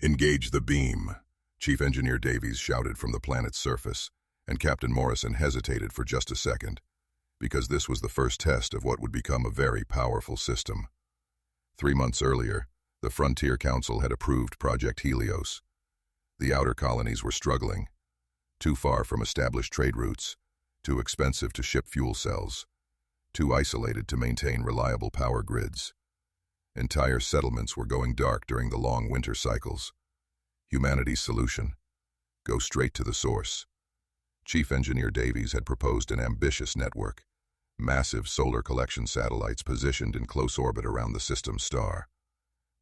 "Engage the beam," Chief Engineer Davies shouted from the planet's surface, and Captain Morrison hesitated for just a second, because this was the first test of what would become a very powerful system. 3 months earlier, the Frontier Council had approved Project Helios. The outer colonies were struggling, too far from established trade routes, too expensive to ship fuel cells, too isolated to maintain reliable power grids. Entire settlements were going dark during the long winter cycles. Humanity's solution: go straight to the source. Chief Engineer Davies had proposed an ambitious network, massive solar collection satellites positioned in close orbit around the system's star.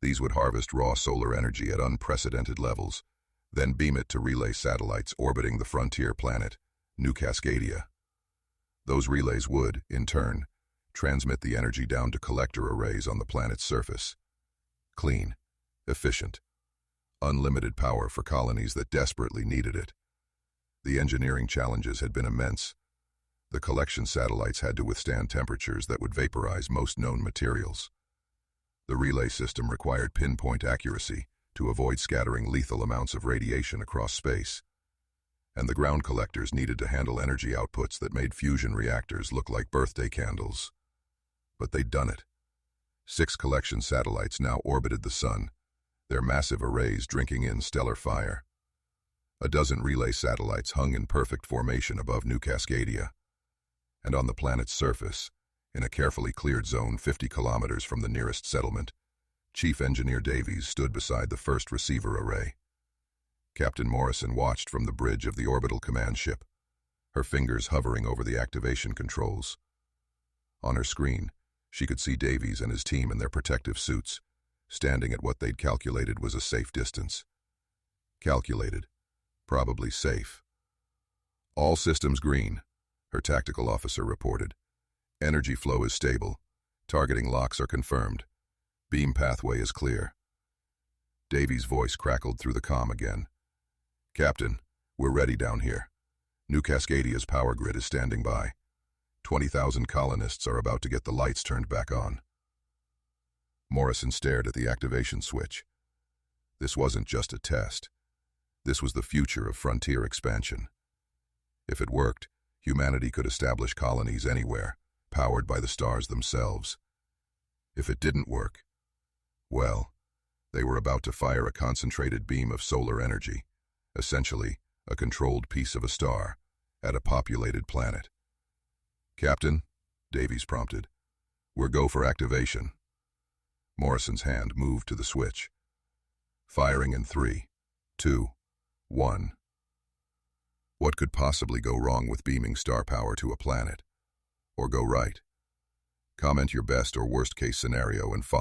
These would harvest raw solar energy at unprecedented levels, then beam it to relay satellites orbiting the frontier planet, New Cascadia. Those relays would, in turn, transmit the energy down to collector arrays on the planet's surface. Clean, efficient, unlimited power for colonies that desperately needed it. The engineering challenges had been immense. The collection satellites had to withstand temperatures that would vaporize most known materials. The relay system required pinpoint accuracy to avoid scattering lethal amounts of radiation across space. And the ground collectors needed to handle energy outputs that made fusion reactors look like birthday candles. But they'd done it. 6 collection satellites now orbited the sun, their massive arrays drinking in stellar fire. A dozen relay satellites hung in perfect formation above New Cascadia. And on the planet's surface, in a carefully cleared zone 50 kilometers from the nearest settlement, Chief Engineer Davies stood beside the first receiver array. Captain Morrison watched from the bridge of the orbital command ship, her fingers hovering over the activation controls. On her screen, she could see Davies and his team in their protective suits, standing at what they'd calculated was a safe distance. Calculated, probably safe. "All systems green," her tactical officer reported. "Energy flow is stable. Targeting locks are confirmed. Beam pathway is clear." Davies' voice crackled through the comm again. "Captain, we're ready down here. New Cascadia's power grid is standing by. 20,000 colonists are about to get the lights turned back on." Morrison stared at the activation switch. This wasn't just a test. This was the future of frontier expansion. If it worked, humanity could establish colonies anywhere, powered by the stars themselves. If it didn't work, well, they were about to fire a concentrated beam of solar energy, essentially a controlled piece of a star, at a populated planet. "Captain," Davies prompted, "we're go for activation." Morrison's hand moved to the switch. "Firing in 3, 2, 1. What could possibly go wrong with beaming star power to a planet? Or go right? Comment your best or worst case scenario and follow.